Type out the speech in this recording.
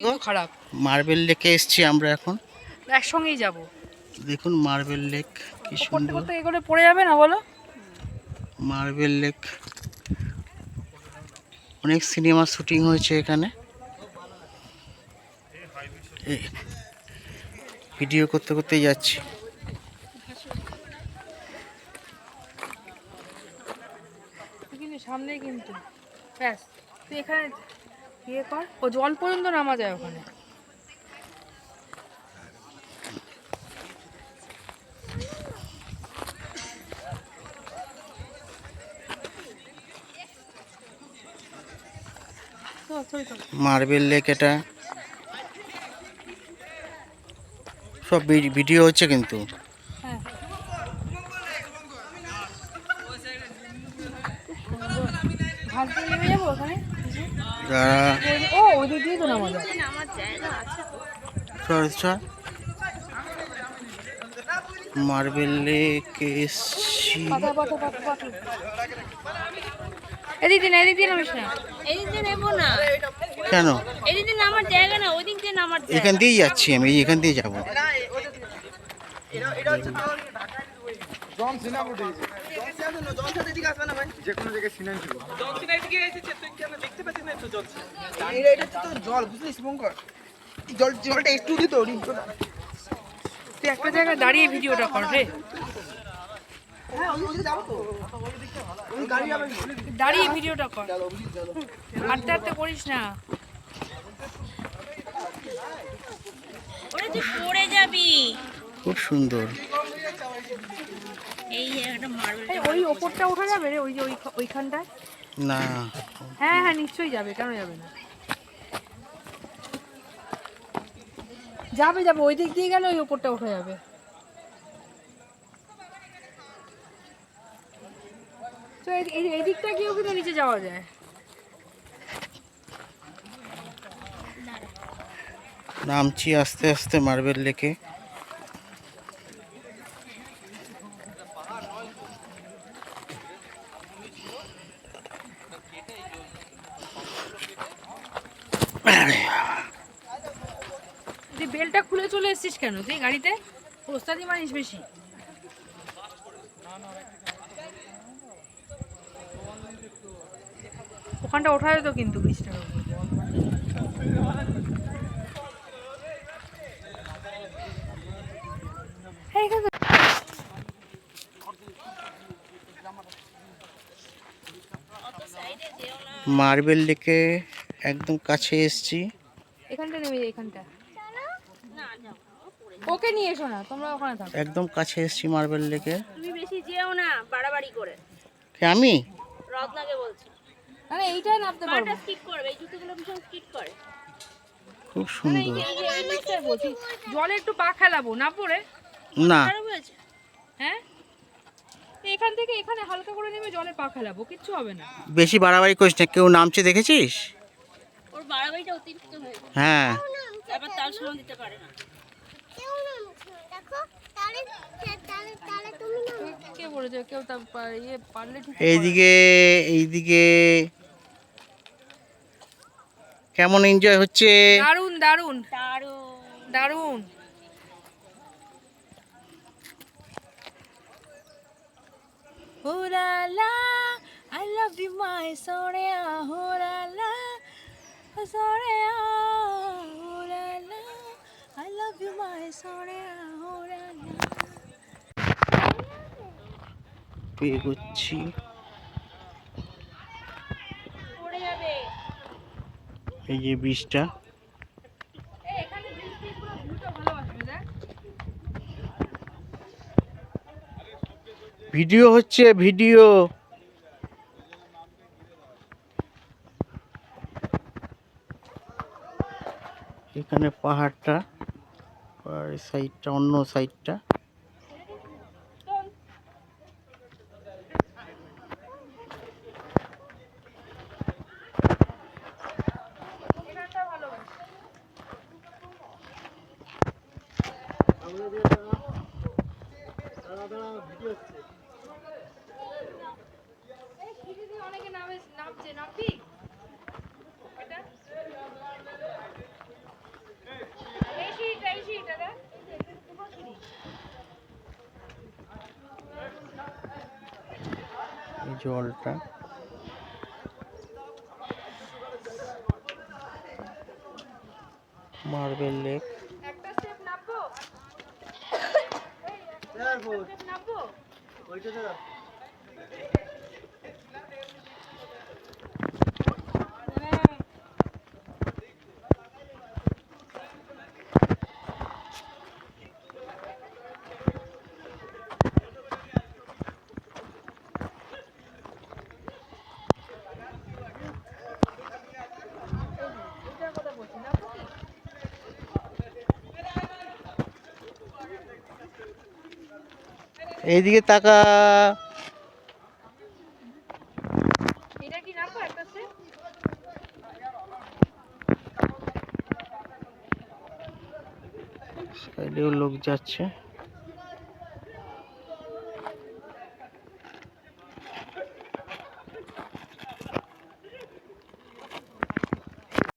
কিন্তু খারাপ। মার্বেল লেকে এসছি আমরা এখন। একসঙ্গেই যাব। দেখুন মার্বেল লেক কি করতে সুন্দর। করতে এগুলো পড়ে যাবে না বলো? মার্বেল লেক, অনেক সিনেমা শুটিং হয়েছে এখানে। ভিডিও করতে করতেই যাচ্ছি। কিন্তু সামনেই কিন্তু ব্যাস তুই এখানে ইয়ে কর, ও জল পর্যন্ত নামা যায় ওখানে। মার্বেল লেক, এটা সব ভিডিও হচ্ছে কিন্তু। হ্যাঁ ঘাট দিয়ে নেমে যাবো ওখানে। ও ওই দিক দিয়ে তো নামা যায়। মার্বেল লেক এসছি। এদিক দিয়ে না, এদিক দিয়ে নামিস না। এদিক দিয়ে নেবো না, কেন? এদিক দিয়ে নামার জায়গা না, ওই দিক দিয়ে নামার জায়গা। এখান দিয়েই যাচ্ছি আমি, এখান দিয়ে যাবো। জলটা একটু দিত, তুই একটা জায়গায় দাঁড়িয়ে ভিডিওটা কর রে। দাঁড়িয়ে ভিডিওটা কর, হাঁটতে হাঁটতে করিস না। ওরে তুই পড়ে যাবি। খুব সুন্দর। এই একটা মার্বেল, ওই ওপরটা ওঠা যাবে রে, ওই যে ওইখানটায়। না, হ্যাঁ হ্যাঁ নিশ্চয়ই যাবে, কেন যাবে না? যাবে যাবে, ওই দিক দিয়ে গেলে ওই ওপরটা ওঠা যাবে। তো এই দিকটা গিয়েও কিন্তু নিচে যাওয়া যায়। নামছি আস্তে আস্তে মার্বেল লেকে। তুই বেলটা খুলে চলে এসেছিস কেন তুই গাড়িতে? ওস্তাদি মানিস বেশি। ওখানটা ওঠা যেত কিন্তু ব্রিজটার উপর। মার্বেল লেকে একদম কাছে এসছি। এখানটা নেমে যাই, এখানটা। ওকে নিয়ে এসো না, তোমরা ওখানে থাকো। একদম কাছে এসছি মার্বেল লেকে। তুমি বেশি যেও না বাড়াবাড়ি করে। আমি রত্নাকে বলছি, না না এইটাই নামতে পারবো। পাটা স্কিট করবে, এই জুতোগুলো ভীষণ স্কিট করে। খুব না না, এই সুন্দর। যে এই দিকটায় বলছি, জলে একটু পা খেলাবো না পড়ে। না, খারাপ হয়েছে। হ্যাঁ এখান থেকে এখানে হালকা করে নেমে জলে পা ফেলাবো, কিচ্ছু হবে না। বেশি বাড়াবাড়ি করিস না। কেউ নামছে দেখেছিস? ওর বাড়াবাড়িটা অতিরিক্ত হয়ে যায়, হ্যাঁ, আবার তাল সমান দিতে পারে না। কে বলেছে কেউ তা ইয়ে পারলে ঠিক এইদিকে এইদিকে কেমন এনজয় হচ্ছে। দারুন দারুন দারুণ। দারুন। হোরালা I love you my sorea হোরালা sorea হোরালা I love you my sorea হোরালা। পেয়ে করছি। পড়ে যাবে। এই যে বীজটা, এখানে বৃষ্টি পুরো ভিউটা ভালো আসবে দেখ। ভিডিও হচ্ছে ভিডিও। এখানে পাহাড়টা আর এই সাইডটা, অন্য সাইডটা। এখানটা ভালো হবে। এই সিঁড়ি দিয়ে অনেকে নামছে, নামবি এটা? জলটা মার্বেল লেক। একটা স্টেপ নামবো নামবো এটার কথা বলছি নামবো কি এইদিকে তাকা। এটা কি নামবো একটা স্টেপ সাইডেও লোক যাচ্ছে।